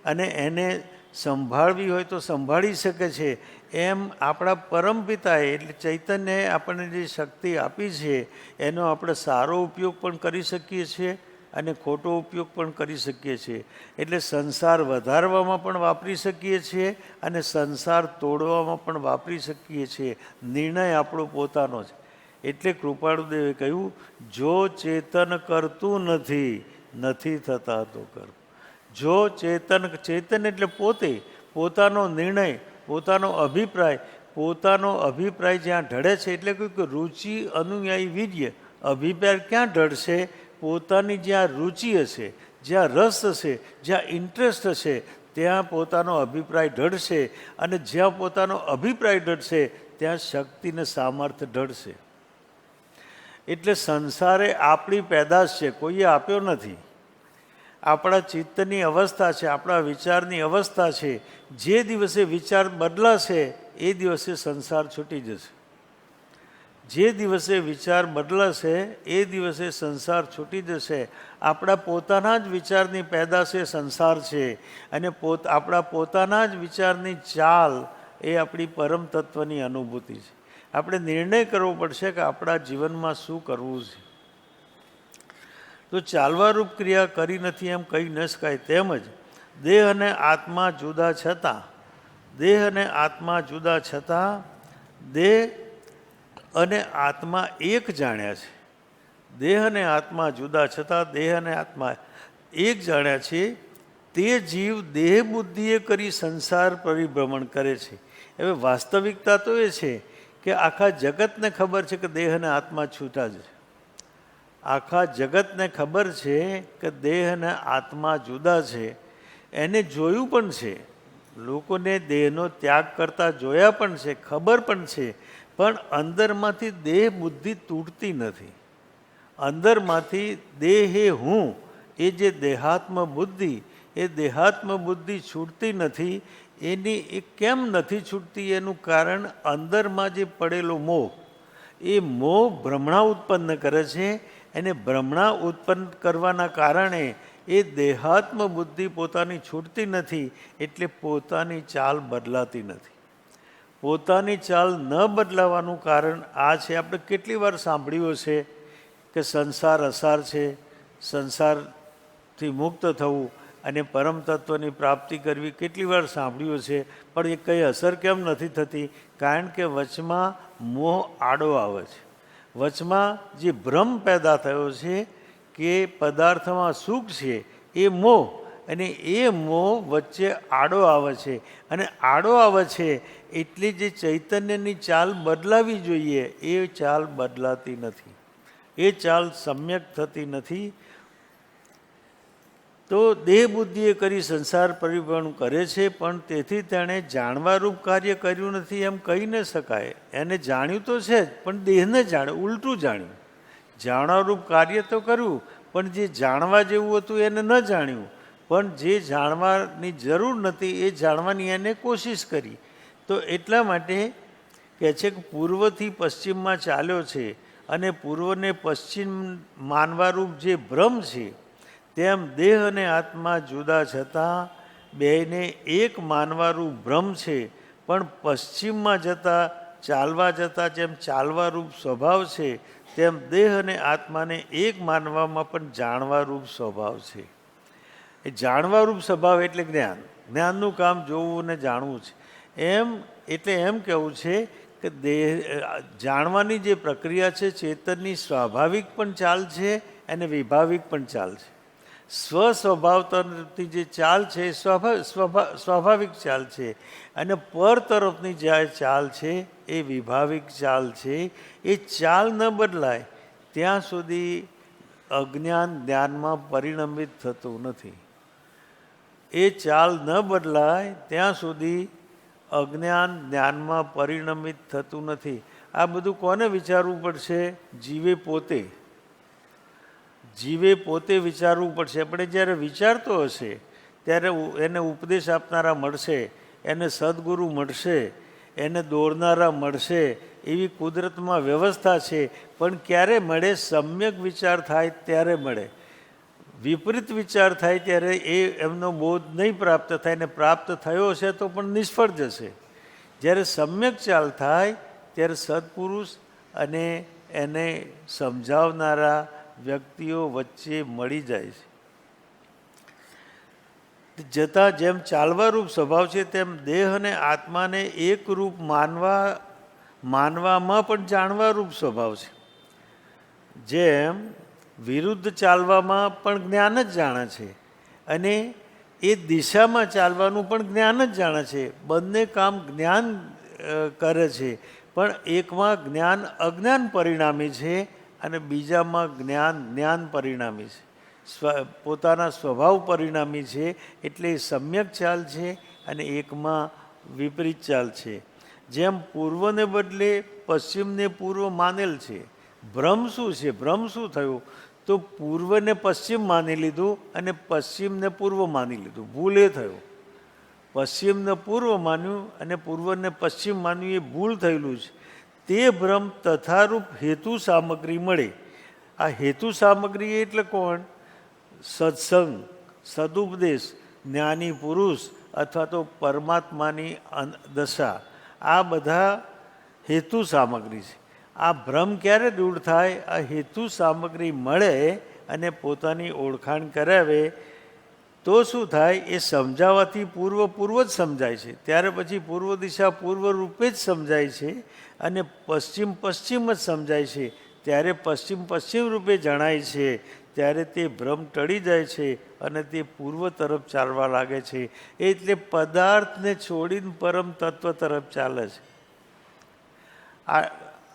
અને એને સંભાળવી હોય તો સંભાળી શકે છે, એમ આપણા પરમપિતાએ એટલે ચૈતન્યએ આપણને જે શક્તિ આપી છે એનો આપણે સારો ઉપયોગ પણ કરી શકીએ છીએ અને ખોટો ઉપયોગ પણ કરી શકીએ છીએ. એટલે સંસાર વધારવામાં પણ વાપરી શકીએ છીએ અને સંસાર તોડવામાં પણ વાપરી શકીએ છીએ. નિર્ણય આપણો પોતાનો છે. એટલે કૃપાળુદેવે કહ્યું, જો ચેતન કરતું નથી, નથી થતા તો કર. જો ચેતન, ચેતન એટલે પોતે, પોતાનો નિર્ણય, પોતાનો અભિપ્રાય જ્યાં ઢળે છે. એટલે કહ્યું કે રુચિ અનુયાયી વીર્ય. અભિપ્રાય ક્યાં ઢળશે? પોતાની જ્યાં રુચિ હશે, જ્યાં રસ હશે, જ્યાં ઇન્ટરેસ્ટ હશે ત્યાં પોતાનો અભિપ્રાય ઢળશે અને જ્યાં પોતાનો અભિપ્રાય ઢળશે ત્યાં શક્તિને સામર્થ્ય ઢળશે. એટલે સંસારે આપણી પેદાશ છે, કોઈએ આપ્યો નથી. આપણા ચિત્તની અવસ્થા છે, આપણા વિચારની અવસ્થા છે. જે દિવસે વિચાર બદલાશે એ દિવસે સંસાર છૂટી જશે. જે દિવસે વિચાર બદલાશે એ દિવસે સંસાર છૂટી જશે. આપણા પોતાના જ વિચારની પેદાશે સંસાર છે અને આપણા પોતાના જ વિચારની ચાલ એ આપણી પરમ તત્વની અનુભૂતિ છે. આપણે નિર્ણય કરવો પડશે કે આપણા જીવનમાં શું કરવું છે. તો ચાલવારૂપ ક્રિયા કરી નથી એમ કહી ન શકાય. તેમજ દેહ અને આત્મા જુદા છતાં, દેહ અને આત્મા જુદા છતાં દેહ અને આત્મા એક જાણ્યા છે. દેહ અને આત્મા જુદા છતાં દેહ અને આત્મા એક જાણ્યા છે. તે જીવ દેહ બુદ્ધિએ કરી સંસાર પરિભ્રમણ કરે છે. હવે વાસ્તવિકતા તો એ છે કે આખા જગતને ખબર છે કે દેહ અને આત્મા છૂટા છે. આખા જગતને ખબર છે કે દેહ અને આત્મા જુદા છે. એને જોયું પણ છે, લોકોને દેહનો ત્યાગ કરતા જોયા પણ છે, ખબર પણ છે. પણ અંદરમાંથી દેહ બુદ્ધિ તૂટતી નથી. અંદરમાંથી દેહ એ હું, એ જે દેહાત્મ બુદ્ધિ, એ દેહાત્મ બુદ્ધિ છૂટતી નથી. એની એ કેમ નથી છૂટતી? એનું કારણ અંદરમાં જે પડેલો મોહ, એ મોહ ભ્રમણા ઉત્પન્ન કરે છે. એને ભ્રમણા ઉત્પન્ન કરવાના કારણે એ દેહાત્મ બુદ્ધિ પોતાની છૂટતી નથી. એટલે પોતાની ચાલ બદલાતી નથી. પોતાની ચાલ ન બદલાવાનું કારણ આ છે. આપણે કેટલી વાર સાંભળ્યું છે કે સંસાર અસાર છે, સંસારથી મુક્ત થવું અને પરમ તત્વની પ્રાપ્તિ કરવી. કેટલી વાર સાંભળ્યું છે, પણ એ કંઈ અસર કેમ નથી થતી? કારણ કે વચમાં મોહ આડો આવે છે. વચમાં જે ભ્રમ પેદા થયો છે કે પદાર્થમાં સુખ છે, એ મોહ, અને એ મોહ વચ્ચે આડો આવે છે. અને આડો આવે છે એટલે જે ચૈતન્યની ચાલ બદલાવી જોઈએ એ ચાલ બદલાતી નથી, એ ચાલ સમ્યક થતી નથી. તો દેહ બુદ્ધિએ કરી સંસાર પરિભ્રમણ કરે છે, પણ તેથી તેણે જાણવારૂપ કાર્ય કર્યું નથી એમ કહી ન શકાય. એને જાણ્યું તો છે જ, પણ દેહને જાણ્યું, ઉલટું જાણ્યું. જાણવારૂપ કાર્ય તો કર્યું, પણ જે જાણવા જેવું હતું એને ન જાણ્યું. પણ જે જાણવાની જરૂર નથી એ જાણવાની એને કોશિશ કરી. તો એટલા માટે કહે છે કે પૂર્વથી પશ્ચિમમાં ચાલ્યો છે અને પૂર્વને પશ્ચિમ માનવારૂપ જે ભ્રમ છે તેમ દેહ અને આત્મા જુદા છતાં બેયને એક માનવારૂપ ભ્રમ છે, પણ પશ્ચિમમાં ચાલવા જતાં જેમ ચાલવારૂપ સ્વભાવ છે, તેમ દેહ અને આત્માને એક માનવામાં પણ જાણવારૂપ સ્વભાવ છે. એ જાણવારૂપ સ્વભાવ એટલે જ્ઞાન. જ્ઞાનનું કામ જોવું અને જાણવું છે. એટલે એમ કહેવું છે કે જાણવાની જે પ્રક્રિયા છે ચેતનની સ્વાભાવિક પણ ચાલ છે અને વિભાવિક પણ ચાલ છે. સ્વસ્વભાવ તરફની જે ચાલ છે એ સ્વાભાવિક ચાલ છે, અને પર તરફની જે ચાલ છે એ વિભાવિક ચાલ છે. એ ચાલ ન બદલાય ત્યાં સુધી અજ્ઞાન જ્ઞાનમાં પરિણમિત થતું નથી. એ ચાલ ન બદલાય ત્યાં સુધી અજ્ઞાન જ્ઞાનમાં પરિણમિત થતું નથી. આ બધું કોને વિચારવું પડશે? જીવે પોતે વિચારવું પડશે. આપણે જ્યારે વિચારતો હશે ત્યારે એને ઉપદેશ આપનારા મળશે, એને સદગુરુ મળશે, એને દોરનારા મળશે. એવી કુદરતમાં વ્યવસ્થા છે. પણ ક્યારે મળે? સમ્યક વિચાર થાય ત્યારે મળે. વિપરીત વિચાર થાય ત્યારે એમનો બોધ નહીં પ્રાપ્ત થાય, ને પ્રાપ્ત થયો હશે તો પણ નિષ્ફળ જશે. જ્યારે સમ્યક ચાલ થાય ત્યારે સત્પુરુષ અને એને સમજાવનારા વ્યક્તિઓ વચ્ચે મળી જાય છે. જતાં જેમ ચાલવારૂપ સ્વભાવ છે તેમ દેહ અને આત્માને એક રૂપ માનવામાં પણ જાણવારૂપ સ્વભાવ છે. જેમ વિરુદ્ધ ચાલવામાં પણ જ્ઞાન જ જાણે છે, અને એ દિશામાં ચાલવાનું પણ જ્ઞાન જ જાણે છે. બંને કામ જ્ઞાન કરે છે, પણ એકમાં જ્ઞાન અજ્ઞાન પરિણામી છે અને બીજામાં જ્ઞાન પરિણામી છે, પોતાના સ્વભાવ પરિણામી છે. એટલે સમ્યક ચાલ છે અને એકમાં વિપરીત ચાલ છે. જેમ પૂર્વને બદલે પશ્ચિમને પૂર્વ માનેલ છે. ભ્રમ શું છે? ભ્રમ શું થયું? તો પૂર્વને પશ્ચિમ માની લીધું અને પશ્ચિમને પૂર્વ માની લીધું. ભૂલ એ થયું. પશ્ચિમને પૂર્વ માન્યું અને પૂર્વને પશ્ચિમ માન્યું, એ ભૂલ થયેલું છે. તે ભ્રમ તથારૂપ હેતુ સામગ્રી મળે. આ હેતુ સામગ્રી એટલે કોણ? સત્સંગ, સદુપદેશ, જ્ઞાની પુરુષ અથવા તો પરમાત્માની દશા. આ બધા હેતુ સામગ્રી છે. આ ભ્રમ ક્યારે દૂર થાય? આ હેતુ સામગ્રી મળે અને પોતાની ઓળખાણ કરાવે તો શું થાય? એ સમજાવવાથી પૂર્વ જ સમજાય છે. ત્યારે પછી પૂર્વ દિશા પૂર્વ રૂપે જ સમજાય છે અને પશ્ચિમ જ સમજાય છે. ત્યારે પશ્ચિમ રૂપે જણાય છે. ત્યારે તે ભ્રમ ટળી જાય છે અને તે પૂર્વ તરફ ચાલવા લાગે છે. એટલે પદાર્થને છોડીને પરમ તત્વ તરફ ચાલે છે.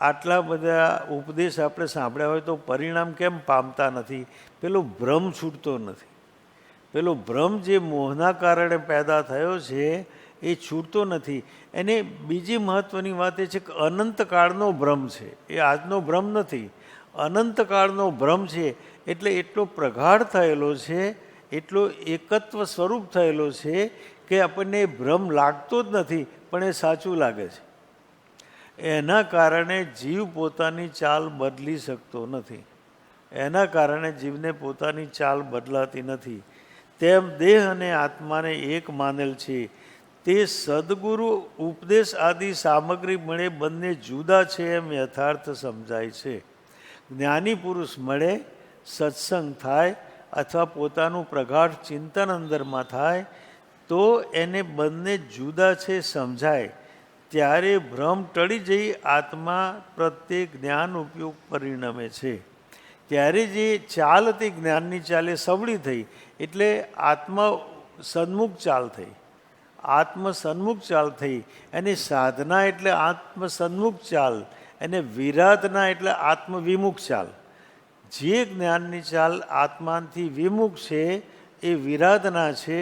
આટલા બધા ઉપદેશ આપણે સાંભળ્યા હોય તો પરિણામ કેમ પામતા નથી? પેલો ભ્રમ છૂટતો નથી. પેલો ભ્રમ જે મોહના કારણે પેદા થયો છે એ છૂટતો નથી. એને બીજી મહત્ત્વની વાત એ છે કે અનંતકાળનો ભ્રમ છે. એ આજનો ભ્રમ નથી, અનંતકાળનો ભ્રમ છે. એટલે એટલો પ્રગાઢ થયેલો છે, એટલો એકત્વ સ્વરૂપ થયેલો છે કે આપણને ભ્રમ લાગતો જ નથી, પણ એ સાચું લાગે છે. એના કારણે જીવ પોતાની ચાલ બદલી શકતો નથી. એના કારણે જીવને પોતાની ચાલ બદલાતી નથી. તેમ દેહ અને આત્માને એક માનેલ છે. તે સદગુરુ ઉપદેશ આદિ સામગ્રી મળે બંને જુદા છે એમ યથાર્થ સમજાય છે. જ્ઞાની પુરુષ મળે, સત્સંગ થાય અથવા પોતાનું પ્રગાઢ ચિંતન અંદરમાં થાય તો એને બંને જુદા છે સમજાય. ત્યારે ભ્રમ ટળી જઈ આત્મા પ્રત્યે જ્ઞાન ઉપયોગ પરિણમે છે. ત્યારે જે ચાલ હતી જ્ઞાનની ચાલ એ સવળી થઈ, એટલે આત્મા સન્મુખ ચાલ થઈ. આત્મસન્મુખ ચાલ થઈ. અને સાધના એટલે આત્મસન્મુખ ચાલ, અને વિરાધના એટલે આત્મવિમુખ ચાલ. જે જ્ઞાનની ચાલ આત્માથી વિમુખ છે એ વિરાધના છે.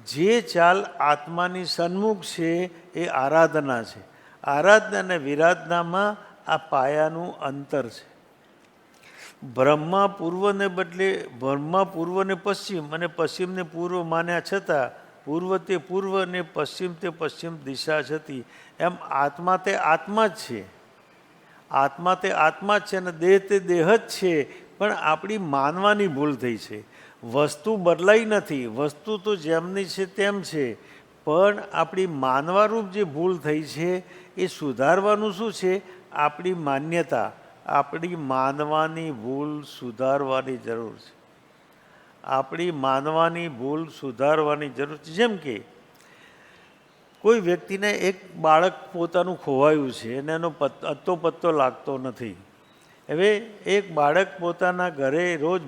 જે ચાલ આત્માની સન્મુખ છે એ આરાધના છે. આરાધના અને વિરાધનામાં આ પાયાનું અંતર છે. બ્રહ્મા પૂર્વને પશ્ચિમ અને પશ્ચિમને પૂર્વ માન્યા છતાં પૂર્વ તે પૂર્વ અને પશ્ચિમ તે પશ્ચિમ દિશા છતી. એમ આત્મા તે આત્મા જ છે. આત્મા તે આત્મા જ છે અને દેહ તે દેહ જ છે. પણ આપણી માનવાની ભૂલ થઈ છે. વસ્તુ બદલાઈ નથી, વસ્તુ તો જેમની છે તેમ છે, પણ આપણી માનવારૂપ જે ભૂલ થઈ છે એ સુધારવાનું શું છે? આપણી માન્યતા, આપણી માનવાની ભૂલ સુધારવાની જરૂર છે. આપણી માનવાની ભૂલ સુધારવાની જરૂર છે. જેમ કે કોઈ વ્યક્તિને એક બાળક પોતાનું ખોવાયું છે અને એનો અત્તો પત્તો લાગતો નથી. હવે એક બાળક પોતાના ઘરે રોજ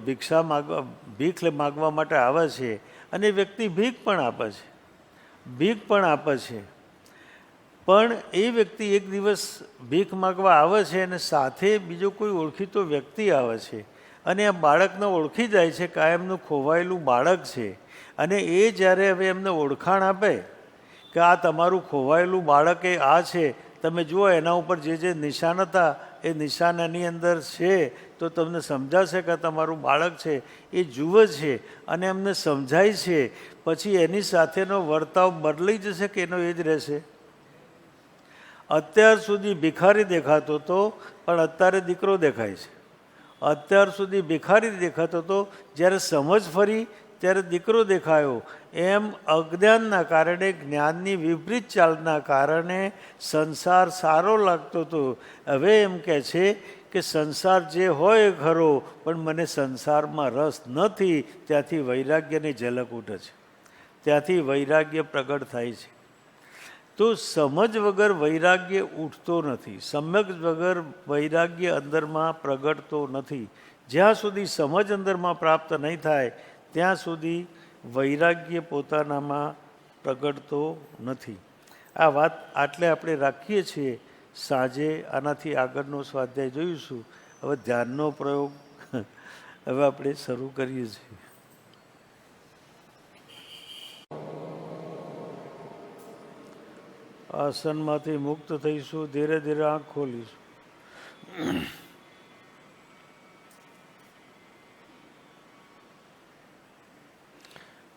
ભીખ માગવા માટે આવે છે અને વ્યક્તિ ભીખ પણ આપે છે. પણ એ વ્યક્તિ એક દિવસ ભીખ માગવા આવે છે અને સાથે બીજો કોઈ ઓળખીતો વ્યક્તિ આવે છે અને આ બાળકને ઓળખી જાય છે, કાયમનું ખોવાયેલું બાળક છે. અને એ જ્યારે હવે એમને ઓળખાણ આપે કે આ તમારું ખોવાયેલું બાળક એ આ છે, તમે જુઓ એના ઉપર જે નિશાન હતા એ નિશાન એની અંદર છે, તો તમને સમજાશે કે તમારું બાળક છે. એ જુએ છે અને એમને સમજાય છે. પછી એની સાથેનો વર્તાવ બદલાઈ જશે કે એનો એ જ રહેશે? અત્યાર સુધી ભિખારી દેખાતો હતો, પણ અત્યારે દીકરો દેખાય છે. અત્યાર સુધી ભિખારી દેખાતો હતો, જ્યારે સમજ ફરી ત્યારે દીકરો દેખાયો. એમ અજ્ઞાનના કારણે, જ્ઞાનની વિપરીત ચાલના કારણે સંસાર સારો લાગતો હતો. હવે એમ કહે છે કે સંસાર જે હોય ખરો, પણ મને સંસારમાં રસ નથી. ત્યાંથી વૈરાગ્યની ઝલક ઉઠે છે, ત્યાંથી વૈરાગ્ય પ્રગટ થાય છે. તો સમજ વગર વૈરાગ્ય ઉઠતો નથી, સમજ વગર વૈરાગ્ય અંદરમાં પ્રગટતો નથી. જ્યાં સુધી સમજ અંદરમાં પ્રાપ્ત નહીં થાય ત્યાં સુધી વૈરાગ્ય પોતાનામાં પ્રગટતો નથી. આ વાત આટલે આપણે રાખીએ છીએ. સાંજે આનાથી આગળનો સ્વાધ્યાય જોઈશું. હવે ધ્યાનનો પ્રયોગ હવે આપણે શરૂ કરીએ છીએ. આસનમાંથી મુક્ત થઈશું, ધીરે ધીરે આંખ ખોલીશું.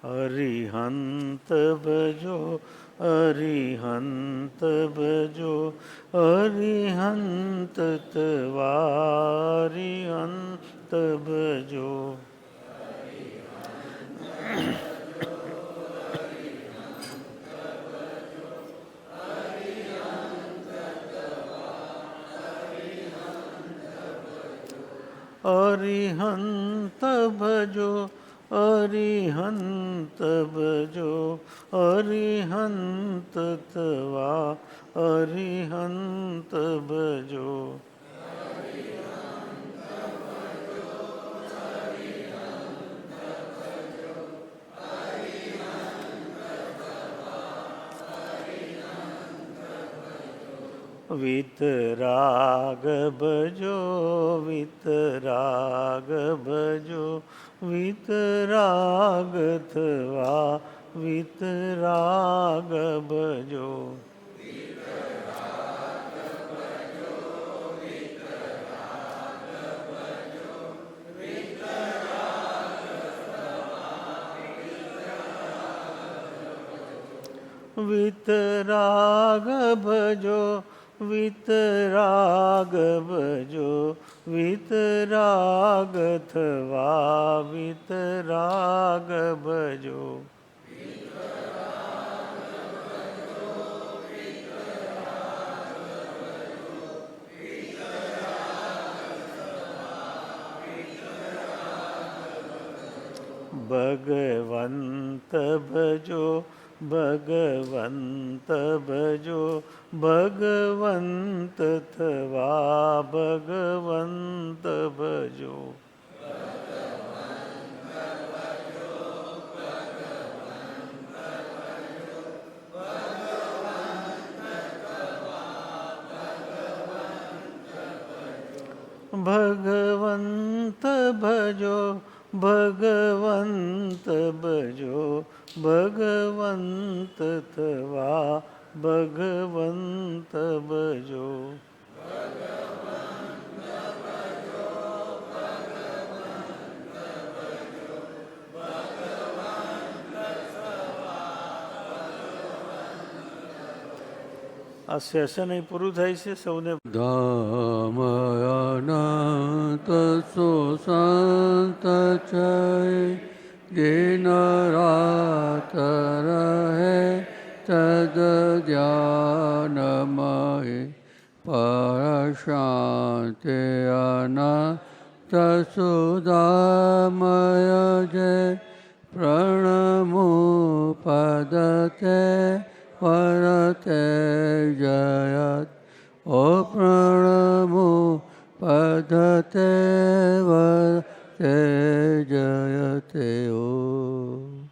હરિહંત ભજો, હરિહંત ભજો, હરિહંત તવા હરિહંત ભજો. હરિહંત ભજો, હરિહંત ભજો, હરિહંત તવા હરિહંત ભજો. વિતરાગ ભજો, વિતરાગ ભજો, વિતરાગ થવા વિતરાગ ભજો. વિતરાગ ભજો, વિતરાગ ભજો, વિતરાગ થવા વિતરાગ ભજો. ભગવંત ભજો, ભગવંત ભજો, ભગવંત થવા ભગવંત ભજો. ભગવંત ભજો, ભગવંત ભજો, ભગવંત થવા ભગવંત ભજો. આ સેશન અહીં પૂરું થાય છે. સૌને ધામ અનંત સો સંત છે दिन रात रहे तद ध्यानमयि पर शांति अनंत सुधामय जय प्रणमो पदते वरते जयत ओ प्रणमो पदते वरते जयते ओ